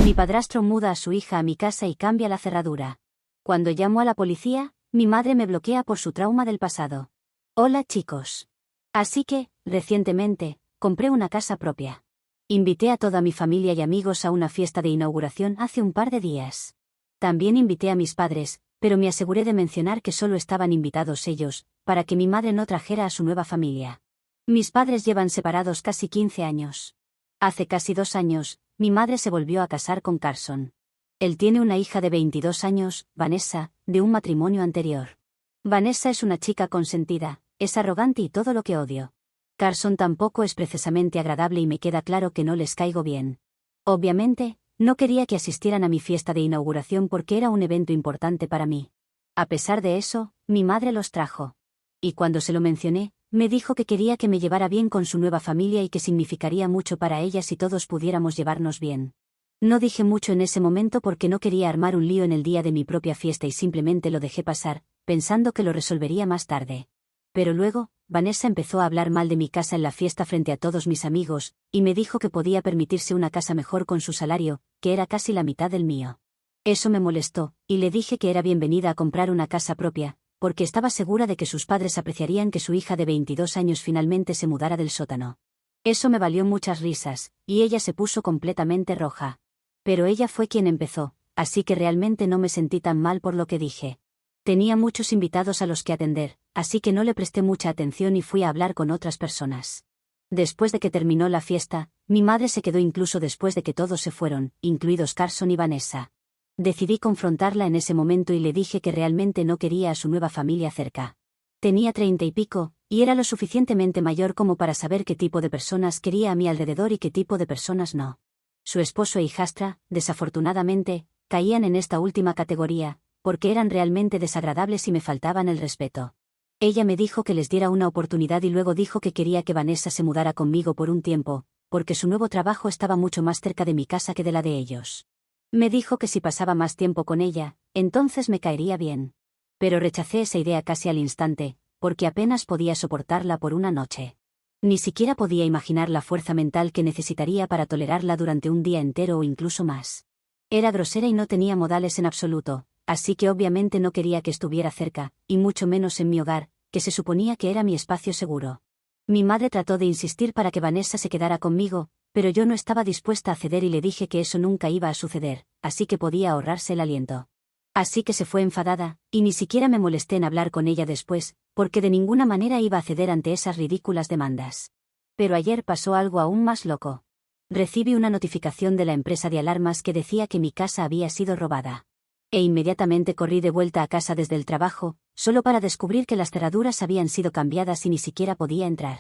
Mi padrastro muda a su hija a mi casa y cambia la cerradura. Cuando llamo a la policía, mi madre me bloquea por su trauma del pasado. Hola chicos. Así que, recientemente, compré una casa propia. Invité a toda mi familia y amigos a una fiesta de inauguración hace un par de días. También invité a mis padres, pero me aseguré de mencionar que solo estaban invitados ellos, para que mi madre no trajera a su nueva familia. Mis padres llevan separados casi 15 años. Hace casi 2 años, mi madre se volvió a casar con Carson. Él tiene una hija de 22 años, Vanessa, de un matrimonio anterior. Vanessa es una chica consentida, es arrogante y todo lo que odio. Carson tampoco es precisamente agradable y me queda claro que no les caigo bien. Obviamente, no quería que asistieran a mi fiesta de inauguración porque era un evento importante para mí. A pesar de eso, mi madre los trajo. Y cuando se lo mencioné, me dijo que quería que me llevara bien con su nueva familia y que significaría mucho para ella si todos pudiéramos llevarnos bien. No dije mucho en ese momento porque no quería armar un lío en el día de mi propia fiesta y simplemente lo dejé pasar, pensando que lo resolvería más tarde. Pero luego, Vanessa empezó a hablar mal de mi casa en la fiesta frente a todos mis amigos, y me dijo que podía permitirse una casa mejor con su salario, que era casi la mitad del mío. Eso me molestó, y le dije que era bienvenida a comprar una casa propia, porque estaba segura de que sus padres apreciarían que su hija de 22 años finalmente se mudara del sótano. Eso me valió muchas risas, y ella se puso completamente roja. Pero ella fue quien empezó, así que realmente no me sentí tan mal por lo que dije. Tenía muchos invitados a los que atender, así que no le presté mucha atención y fui a hablar con otras personas. Después de que terminó la fiesta, mi madre se quedó incluso después de que todos se fueron, incluidos Carson y Vanessa. Decidí confrontarla en ese momento y le dije que realmente no quería a su nueva familia cerca. Tenía 30 y pico, y era lo suficientemente mayor como para saber qué tipo de personas quería a mi alrededor y qué tipo de personas no. Su esposo e hijastra, desafortunadamente, caían en esta última categoría, porque eran realmente desagradables y me faltaban el respeto. Ella me dijo que les diera una oportunidad y luego dijo que quería que Vanessa se mudara conmigo por un tiempo, porque su nuevo trabajo estaba mucho más cerca de mi casa que de la de ellos. Me dijo que si pasaba más tiempo con ella, entonces me caería bien. Pero rechacé esa idea casi al instante, porque apenas podía soportarla por una noche. Ni siquiera podía imaginar la fuerza mental que necesitaría para tolerarla durante un día entero o incluso más. Era grosera y no tenía modales en absoluto, así que obviamente no quería que estuviera cerca, y mucho menos en mi hogar, que se suponía que era mi espacio seguro. Mi madre trató de insistir para que Vanessa se quedara conmigo, pero yo no estaba dispuesta a ceder y le dije que eso nunca iba a suceder, así que podía ahorrarse el aliento. Así que se fue enfadada, y ni siquiera me molesté en hablar con ella después, porque de ninguna manera iba a ceder ante esas ridículas demandas. Pero ayer pasó algo aún más loco. Recibí una notificación de la empresa de alarmas que decía que mi casa había sido robada. E inmediatamente corrí de vuelta a casa desde el trabajo, solo para descubrir que las cerraduras habían sido cambiadas y ni siquiera podía entrar.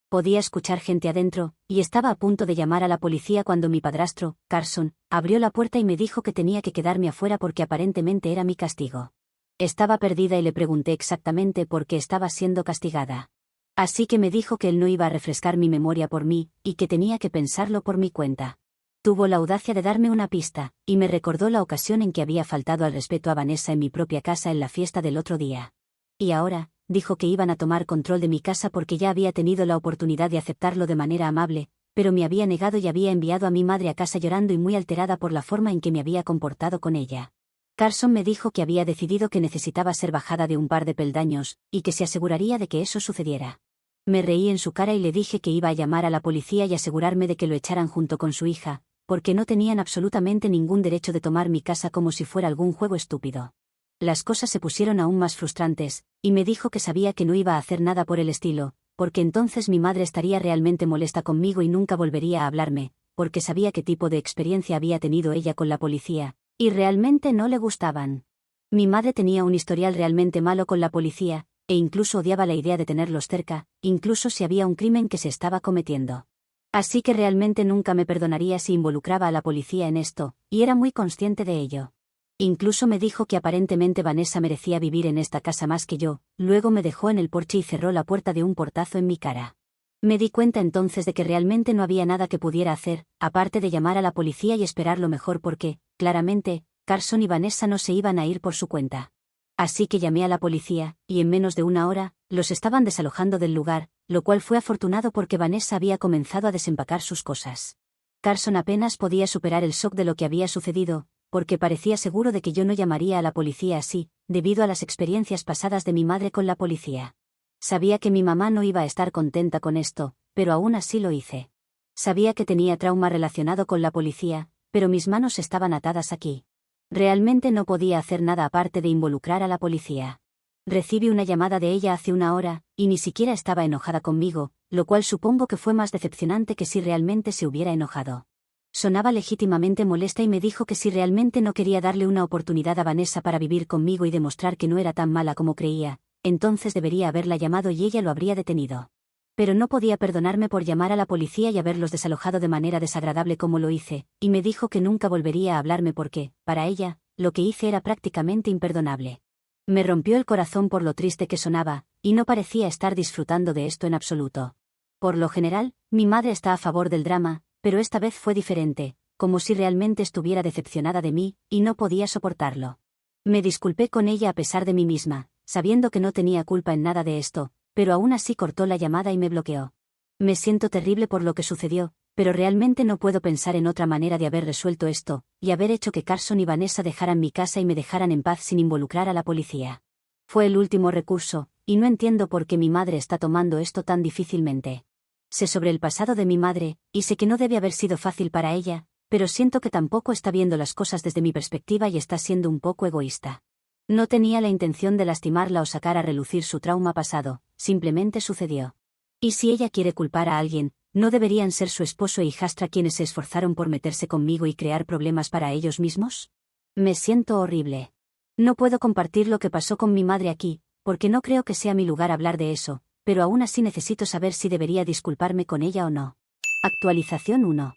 Podía escuchar gente adentro, y estaba a punto de llamar a la policía cuando mi padrastro, Carson, abrió la puerta y me dijo que tenía que quedarme afuera porque aparentemente era mi castigo. Estaba perdida y le pregunté exactamente por qué estaba siendo castigada. Así que me dijo que él no iba a refrescar mi memoria por mí, y que tenía que pensarlo por mi cuenta. Tuvo la audacia de darme una pista, y me recordó la ocasión en que había faltado al respeto a Vanessa en mi propia casa en la fiesta del otro día. Y ahora, dijo que iban a tomar control de mi casa porque ya había tenido la oportunidad de aceptarlo de manera amable, pero me había negado y había enviado a mi madre a casa llorando y muy alterada por la forma en que me había comportado con ella. Carson me dijo que había decidido que necesitaba ser bajada de un par de peldaños, y que se aseguraría de que eso sucediera. Me reí en su cara y le dije que iba a llamar a la policía y asegurarme de que lo echaran junto con su hija, porque no tenían absolutamente ningún derecho de tomar mi casa como si fuera algún juego estúpido. Las cosas se pusieron aún más frustrantes, y me dijo que sabía que no iba a hacer nada por el estilo, porque entonces mi madre estaría realmente molesta conmigo y nunca volvería a hablarme, porque sabía qué tipo de experiencia había tenido ella con la policía, y realmente no le gustaban. Mi madre tenía un historial realmente malo con la policía, e incluso odiaba la idea de tenerlos cerca, incluso si había un crimen que se estaba cometiendo. Así que realmente nunca me perdonaría si involucraba a la policía en esto, y era muy consciente de ello. Incluso me dijo que aparentemente Vanessa merecía vivir en esta casa más que yo, luego me dejó en el porche y cerró la puerta de un portazo en mi cara. Me di cuenta entonces de que realmente no había nada que pudiera hacer, aparte de llamar a la policía y esperar lo mejor porque, claramente, Carson y Vanessa no se iban a ir por su cuenta. Así que llamé a la policía, y en menos de una hora, los estaban desalojando del lugar, lo cual fue afortunado porque Vanessa había comenzado a desempacar sus cosas. Carson apenas podía superar el shock de lo que había sucedido, porque parecía seguro de que yo no llamaría a la policía así, debido a las experiencias pasadas de mi madre con la policía. Sabía que mi mamá no iba a estar contenta con esto, pero aún así lo hice. Sabía que tenía trauma relacionado con la policía, pero mis manos estaban atadas aquí. Realmente no podía hacer nada aparte de involucrar a la policía. Recibí una llamada de ella hace una hora, y ni siquiera estaba enojada conmigo, lo cual supongo que fue más decepcionante que si realmente se hubiera enojado. Sonaba legítimamente molesta y me dijo que si realmente no quería darle una oportunidad a Vanessa para vivir conmigo y demostrar que no era tan mala como creía, entonces debería haberla llamado y ella lo habría detenido. Pero no podía perdonarme por llamar a la policía y haberlos desalojado de manera desagradable como lo hice, y me dijo que nunca volvería a hablarme porque, para ella, lo que hice era prácticamente imperdonable. Me rompió el corazón por lo triste que sonaba, y no parecía estar disfrutando de esto en absoluto. Por lo general, mi madre está a favor del drama, pero esta vez fue diferente, como si realmente estuviera decepcionada de mí, y no podía soportarlo. Me disculpé con ella a pesar de mí misma, sabiendo que no tenía culpa en nada de esto, pero aún así cortó la llamada y me bloqueó. Me siento terrible por lo que sucedió, pero realmente no puedo pensar en otra manera de haber resuelto esto, y haber hecho que Carson y Vanessa dejaran mi casa y me dejaran en paz sin involucrar a la policía. Fue el último recurso, y no entiendo por qué mi madre está tomando esto tan difícilmente. Sé sobre el pasado de mi madre, y sé que no debe haber sido fácil para ella, pero siento que tampoco está viendo las cosas desde mi perspectiva y está siendo un poco egoísta. No tenía la intención de lastimarla o sacar a relucir su trauma pasado, simplemente sucedió. Y si ella quiere culpar a alguien, ¿no deberían ser su esposo e hijastra quienes se esforzaron por meterse conmigo y crear problemas para ellos mismos? Me siento horrible. No puedo compartir lo que pasó con mi madre aquí, porque no creo que sea mi lugar hablar de eso, pero aún así necesito saber si debería disculparme con ella o no. Actualización 1.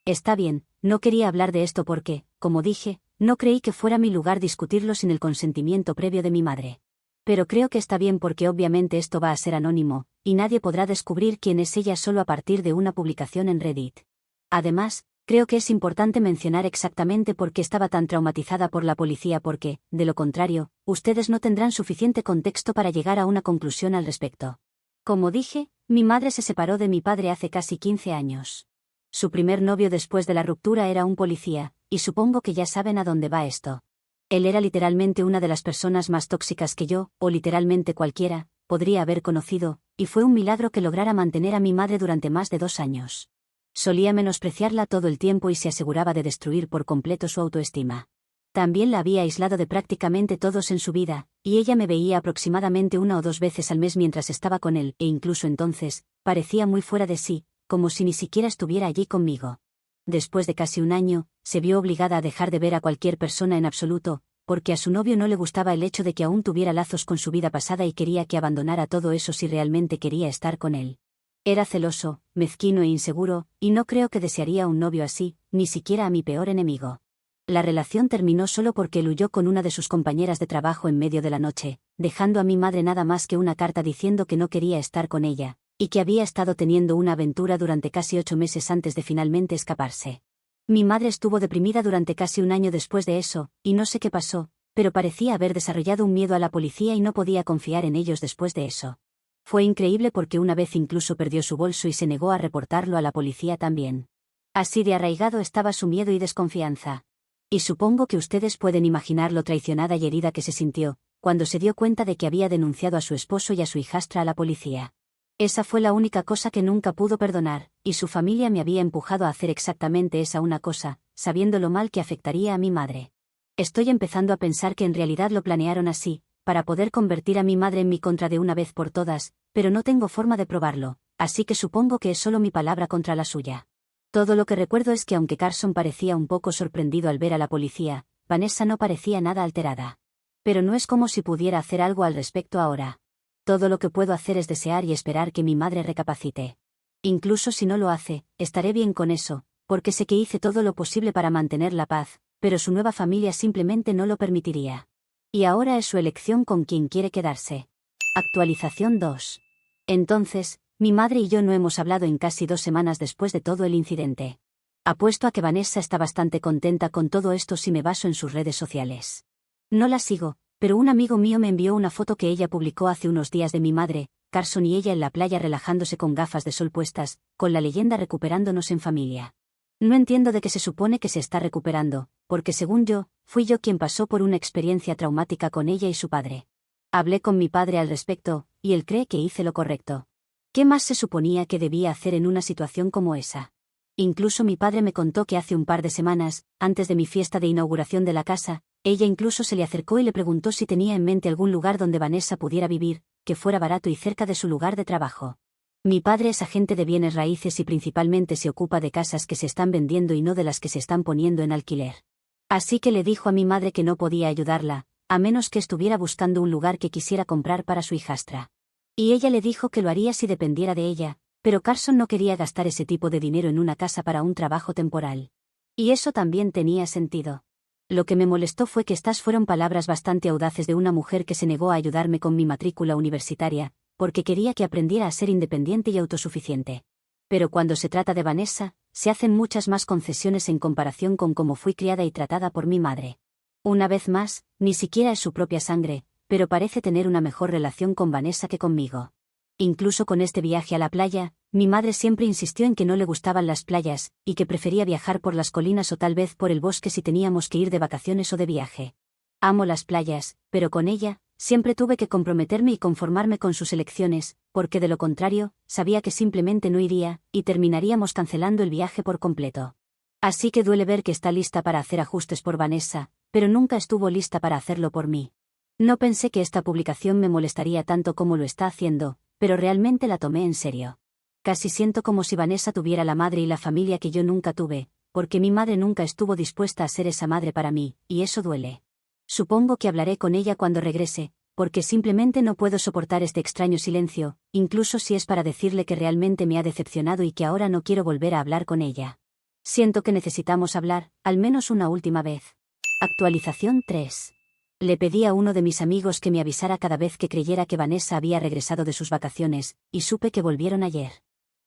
Está bien, no quería hablar de esto porque, como dije, no creí que fuera mi lugar discutirlo sin el consentimiento previo de mi madre. Pero creo que está bien porque obviamente esto va a ser anónimo, y nadie podrá descubrir quién es ella solo a partir de una publicación en Reddit. Además, creo que es importante mencionar exactamente por qué estaba tan traumatizada por la policía porque, de lo contrario, ustedes no tendrán suficiente contexto para llegar a una conclusión al respecto. Como dije, mi madre se separó de mi padre hace casi 15 años. Su primer novio después de la ruptura era un policía, y supongo que ya saben a dónde va esto. Él era literalmente una de las personas más tóxicas que yo, o literalmente cualquiera, podría haber conocido, y fue un milagro que lograra mantener a mi madre durante más de 2 años. Solía menospreciarla todo el tiempo y se aseguraba de destruir por completo su autoestima. También la había aislado de prácticamente todos en su vida, y ella me veía aproximadamente 1 o 2 veces al mes mientras estaba con él, e incluso entonces, parecía muy fuera de sí, como si ni siquiera estuviera allí conmigo. Después de casi 1 año, se vio obligada a dejar de ver a cualquier persona en absoluto, porque a su novio no le gustaba el hecho de que aún tuviera lazos con su vida pasada y quería que abandonara todo eso si realmente quería estar con él. Era celoso, mezquino e inseguro, y no creo que desearía un novio así, ni siquiera a mi peor enemigo. La relación terminó solo porque él huyó con una de sus compañeras de trabajo en medio de la noche, dejando a mi madre nada más que una carta diciendo que no quería estar con ella, y que había estado teniendo una aventura durante casi 8 meses antes de finalmente escaparse. Mi madre estuvo deprimida durante casi 1 año después de eso, y no sé qué pasó, pero parecía haber desarrollado un miedo a la policía y no podía confiar en ellos después de eso. Fue increíble porque una vez incluso perdió su bolso y se negó a reportarlo a la policía también. Así de arraigado estaba su miedo y desconfianza. Y supongo que ustedes pueden imaginar lo traicionada y herida que se sintió, cuando se dio cuenta de que había denunciado a su esposo y a su hijastra a la policía. Esa fue la única cosa que nunca pudo perdonar, y su familia me había empujado a hacer exactamente esa una cosa, sabiendo lo mal que afectaría a mi madre. Estoy empezando a pensar que en realidad lo planearon así, para poder convertir a mi madre en mi contra de una vez por todas, pero no tengo forma de probarlo, así que supongo que es solo mi palabra contra la suya. Todo lo que recuerdo es que aunque Carson parecía un poco sorprendido al ver a la policía, Vanessa no parecía nada alterada. Pero no es como si pudiera hacer algo al respecto ahora. Todo lo que puedo hacer es desear y esperar que mi madre recapacite. Incluso si no lo hace, estaré bien con eso, porque sé que hice todo lo posible para mantener la paz, pero su nueva familia simplemente no lo permitiría. Y ahora es su elección con quién quiere quedarse. Actualización 2. Entonces, mi madre y yo no hemos hablado en casi 2 semanas después de todo el incidente. Apuesto a que Vanessa está bastante contenta con todo esto si me baso en sus redes sociales. No la sigo, pero un amigo mío me envió una foto que ella publicó hace unos días de mi madre, Carson y ella en la playa relajándose con gafas de sol puestas, con la leyenda recuperándonos en familia. No entiendo de qué se supone que se está recuperando, porque según yo, fui yo quien pasó por una experiencia traumática con ella y su padre. Hablé con mi padre al respecto, y él cree que hice lo correcto. ¿Qué más se suponía que debía hacer en una situación como esa? Incluso mi padre me contó que hace un par de semanas, antes de mi fiesta de inauguración de la casa, ella incluso se le acercó y le preguntó si tenía en mente algún lugar donde Vanessa pudiera vivir, que fuera barato y cerca de su lugar de trabajo. Mi padre es agente de bienes raíces y principalmente se ocupa de casas que se están vendiendo y no de las que se están poniendo en alquiler. Así que le dijo a mi madre que no podía ayudarla, a menos que estuviera buscando un lugar que quisiera comprar para su hijastra. Y ella le dijo que lo haría si dependiera de ella, pero Carson no quería gastar ese tipo de dinero en una casa para un trabajo temporal. Y eso también tenía sentido. Lo que me molestó fue que estas fueron palabras bastante audaces de una mujer que se negó a ayudarme con mi matrícula universitaria, porque quería que aprendiera a ser independiente y autosuficiente. Pero cuando se trata de Vanessa, se hacen muchas más concesiones en comparación con cómo fui criada y tratada por mi madre. Una vez más, ni siquiera es su propia sangre, pero parece tener una mejor relación con Vanessa que conmigo. Incluso con este viaje a la playa, mi madre siempre insistió en que no le gustaban las playas, y que prefería viajar por las colinas o tal vez por el bosque si teníamos que ir de vacaciones o de viaje. Amo las playas, pero con ella, siempre tuve que comprometerme y conformarme con sus elecciones, porque de lo contrario, sabía que simplemente no iría, y terminaríamos cancelando el viaje por completo. Así que duele ver que está lista para hacer ajustes por Vanessa, pero nunca estuvo lista para hacerlo por mí. No pensé que esta publicación me molestaría tanto como lo está haciendo, pero realmente la tomé en serio. Casi siento como si Vanessa tuviera la madre y la familia que yo nunca tuve, porque mi madre nunca estuvo dispuesta a ser esa madre para mí, y eso duele. Supongo que hablaré con ella cuando regrese, porque simplemente no puedo soportar este extraño silencio, incluso si es para decirle que realmente me ha decepcionado y que ahora no quiero volver a hablar con ella. Siento que necesitamos hablar, al menos una última vez. Actualización 3. Le pedí a uno de mis amigos que me avisara cada vez que creyera que Vanessa había regresado de sus vacaciones, y supe que volvieron ayer.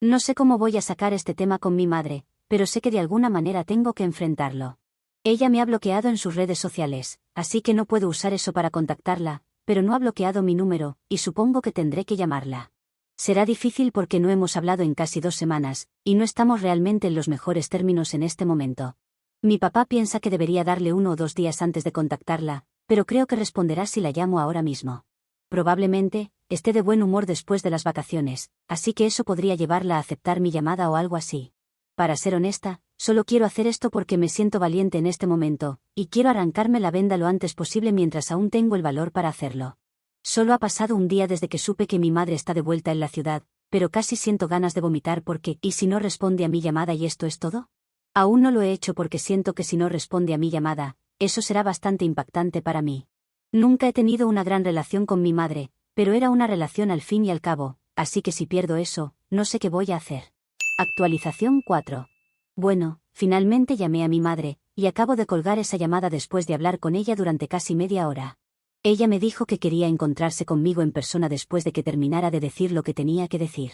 No sé cómo voy a sacar este tema con mi madre, pero sé que de alguna manera tengo que enfrentarlo. Ella me ha bloqueado en sus redes sociales, así que no puedo usar eso para contactarla, pero no ha bloqueado mi número, y supongo que tendré que llamarla. Será difícil porque no hemos hablado en casi 2 semanas, y no estamos realmente en los mejores términos en este momento. Mi papá piensa que debería darle 1 o 2 días antes de contactarla, pero creo que responderá si la llamo ahora mismo. Probablemente, esté de buen humor después de las vacaciones, así que eso podría llevarla a aceptar mi llamada o algo así. Para ser honesta, solo quiero hacer esto porque me siento valiente en este momento, y quiero arrancarme la venda lo antes posible mientras aún tengo el valor para hacerlo. Solo ha pasado un día desde que supe que mi madre está de vuelta en la ciudad, pero casi siento ganas de vomitar porque ¿y si no responde a mi llamada y esto es todo? Aún no lo he hecho porque siento que si no responde a mi llamada, eso será bastante impactante para mí. Nunca he tenido una gran relación con mi madre, pero era una relación al fin y al cabo, así que si pierdo eso, no sé qué voy a hacer. Actualización 4. Bueno, finalmente llamé a mi madre, y acabo de colgar esa llamada después de hablar con ella durante casi media hora. Ella me dijo que quería encontrarse conmigo en persona después de que terminara de decir lo que tenía que decir.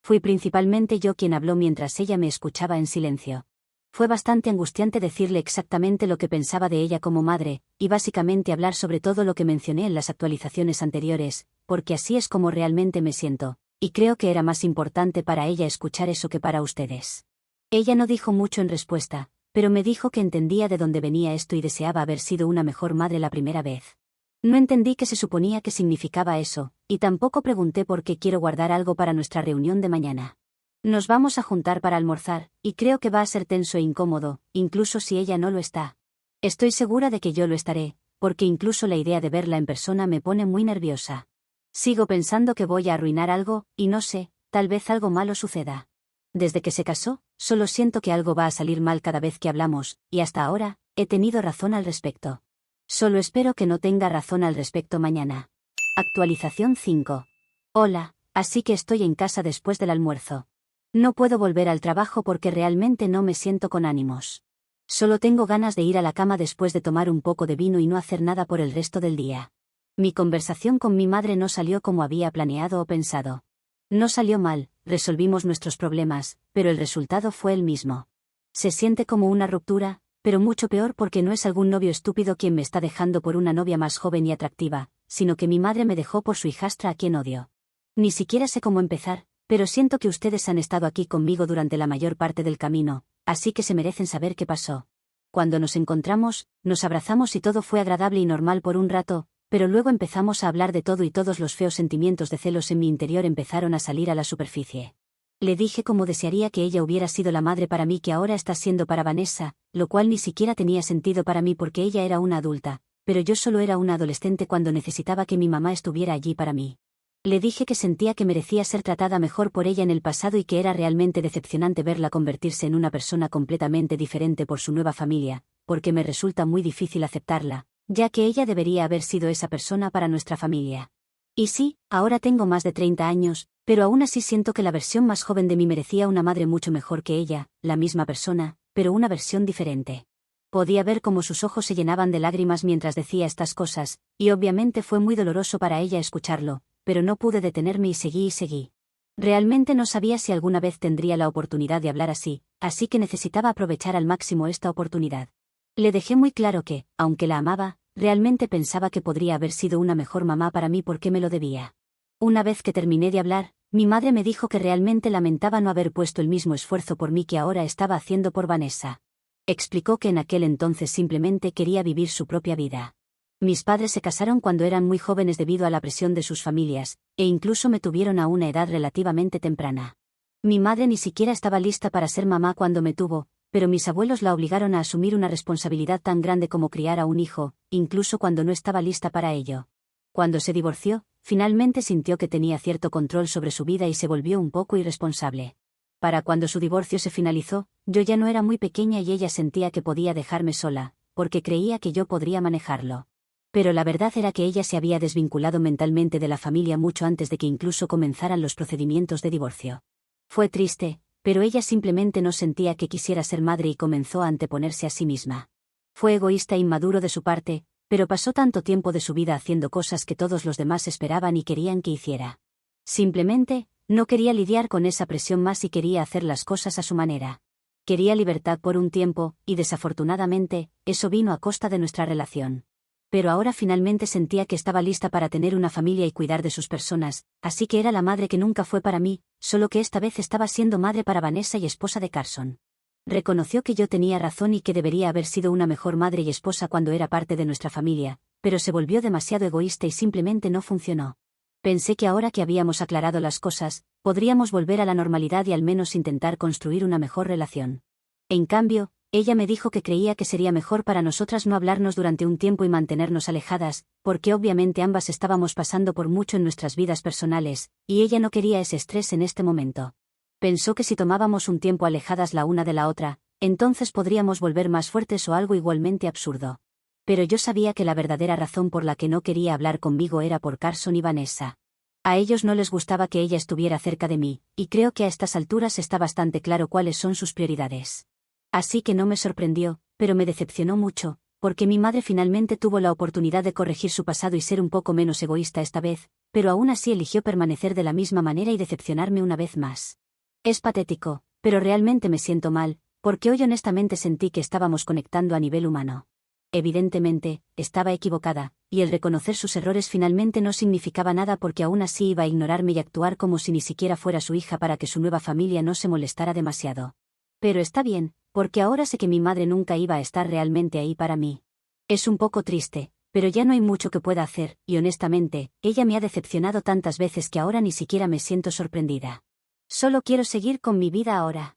Fui principalmente yo quien habló mientras ella me escuchaba en silencio. Fue bastante angustiante decirle exactamente lo que pensaba de ella como madre, y básicamente hablar sobre todo lo que mencioné en las actualizaciones anteriores, porque así es como realmente me siento, y creo que era más importante para ella escuchar eso que para ustedes. Ella no dijo mucho en respuesta, pero me dijo que entendía de dónde venía esto y deseaba haber sido una mejor madre la primera vez. No entendí qué se suponía que significaba eso, y tampoco pregunté por qué quiero guardar algo para nuestra reunión de mañana. Nos vamos a juntar para almorzar, y creo que va a ser tenso e incómodo, incluso si ella no lo está. Estoy segura de que yo lo estaré, porque incluso la idea de verla en persona me pone muy nerviosa. Sigo pensando que voy a arruinar algo, y no sé, tal vez algo malo suceda. Desde que se casó, solo siento que algo va a salir mal cada vez que hablamos, y hasta ahora, he tenido razón al respecto. Solo espero que no tenga razón al respecto mañana. Actualización 5. Hola, así que estoy en casa después del almuerzo. No puedo volver al trabajo porque realmente no me siento con ánimos. Solo tengo ganas de ir a la cama después de tomar un poco de vino y no hacer nada por el resto del día. Mi conversación con mi madre no salió como había planeado o pensado. No salió mal, resolvimos nuestros problemas, pero el resultado fue el mismo. Se siente como una ruptura, pero mucho peor porque no es algún novio estúpido quien me está dejando por una novia más joven y atractiva, sino que mi madre me dejó por su hijastra a quien odio. Ni siquiera sé cómo empezar, pero siento que ustedes han estado aquí conmigo durante la mayor parte del camino, Así que se merecen saber qué pasó. Cuando nos encontramos, nos abrazamos y todo fue agradable y normal por un rato, pero luego empezamos a hablar de todo y todos los feos sentimientos de celos en mi interior empezaron a salir a la superficie. Le dije cómo desearía que ella hubiera sido la madre para mí que ahora está siendo para Vanessa, lo cual ni siquiera tenía sentido para mí porque ella era una adulta, pero yo solo era una adolescente cuando necesitaba que mi mamá estuviera allí para mí. Le dije que sentía que merecía ser tratada mejor por ella en el pasado y que era realmente decepcionante verla convertirse en una persona completamente diferente por su nueva familia, porque me resulta muy difícil aceptarla, ya que ella debería haber sido esa persona para nuestra familia. Y sí, ahora tengo más de 30 años, pero aún así siento que la versión más joven de mí merecía una madre mucho mejor que ella, la misma persona, pero una versión diferente. Podía ver cómo sus ojos se llenaban de lágrimas mientras decía estas cosas, y obviamente fue muy doloroso para ella escucharlo, pero no pude detenerme y seguí. Realmente no sabía si alguna vez tendría la oportunidad de hablar así que necesitaba aprovechar al máximo esta oportunidad. Le dejé muy claro que, aunque la amaba, realmente pensaba que podría haber sido una mejor mamá para mí porque me lo debía. Una vez que terminé de hablar, mi madre me dijo que realmente lamentaba no haber puesto el mismo esfuerzo por mí que ahora estaba haciendo por Vanessa. Explicó que en aquel entonces simplemente quería vivir su propia vida. Mis padres se casaron cuando eran muy jóvenes debido a la presión de sus familias, e incluso me tuvieron a una edad relativamente temprana. Mi madre ni siquiera estaba lista para ser mamá cuando me tuvo, pero mis abuelos la obligaron a asumir una responsabilidad tan grande como criar a un hijo, incluso cuando no estaba lista para ello. Cuando se divorció, finalmente sintió que tenía cierto control sobre su vida y se volvió un poco irresponsable. Para cuando su divorcio se finalizó, yo ya no era muy pequeña y ella sentía que podía dejarme sola, porque creía que yo podría manejarlo. Pero la verdad era que ella se había desvinculado mentalmente de la familia mucho antes de que incluso comenzaran los procedimientos de divorcio. Fue triste, pero ella simplemente no sentía que quisiera ser madre y comenzó a anteponerse a sí misma. Fue egoísta e inmaduro de su parte, pero pasó tanto tiempo de su vida haciendo cosas que todos los demás esperaban y querían que hiciera. Simplemente, no quería lidiar con esa presión más y quería hacer las cosas a su manera. Quería libertad por un tiempo, y desafortunadamente, eso vino a costa de nuestra relación. Pero ahora finalmente sentía que estaba lista para tener una familia y cuidar de sus personas, así que era la madre que nunca fue para mí, solo que esta vez estaba siendo madre para Vanessa y esposa de Carson. Reconoció que yo tenía razón y que debería haber sido una mejor madre y esposa cuando era parte de nuestra familia, pero se volvió demasiado egoísta y simplemente no funcionó. Pensé que ahora que habíamos aclarado las cosas, podríamos volver a la normalidad y al menos intentar construir una mejor relación. En cambio, ella me dijo que creía que sería mejor para nosotras no hablarnos durante un tiempo y mantenernos alejadas, porque obviamente ambas estábamos pasando por mucho en nuestras vidas personales, y ella no quería ese estrés en este momento. Pensó que si tomábamos un tiempo alejadas la una de la otra, entonces podríamos volver más fuertes o algo igualmente absurdo. Pero yo sabía que la verdadera razón por la que no quería hablar conmigo era por Carson y Vanessa. A ellos no les gustaba que ella estuviera cerca de mí, y creo que a estas alturas está bastante claro cuáles son sus prioridades. Así que no me sorprendió, pero me decepcionó mucho, porque mi madre finalmente tuvo la oportunidad de corregir su pasado y ser un poco menos egoísta esta vez, pero aún así eligió permanecer de la misma manera y decepcionarme una vez más. Es patético, pero realmente me siento mal, porque hoy honestamente sentí que estábamos conectando a nivel humano. Evidentemente, estaba equivocada, y el reconocer sus errores finalmente no significaba nada porque aún así iba a ignorarme y actuar como si ni siquiera fuera su hija para que su nueva familia no se molestara demasiado. Pero está bien, porque ahora sé que mi madre nunca iba a estar realmente ahí para mí. Es un poco triste, pero ya no hay mucho que pueda hacer, y honestamente, ella me ha decepcionado tantas veces que ahora ni siquiera me siento sorprendida. Solo quiero seguir con mi vida ahora.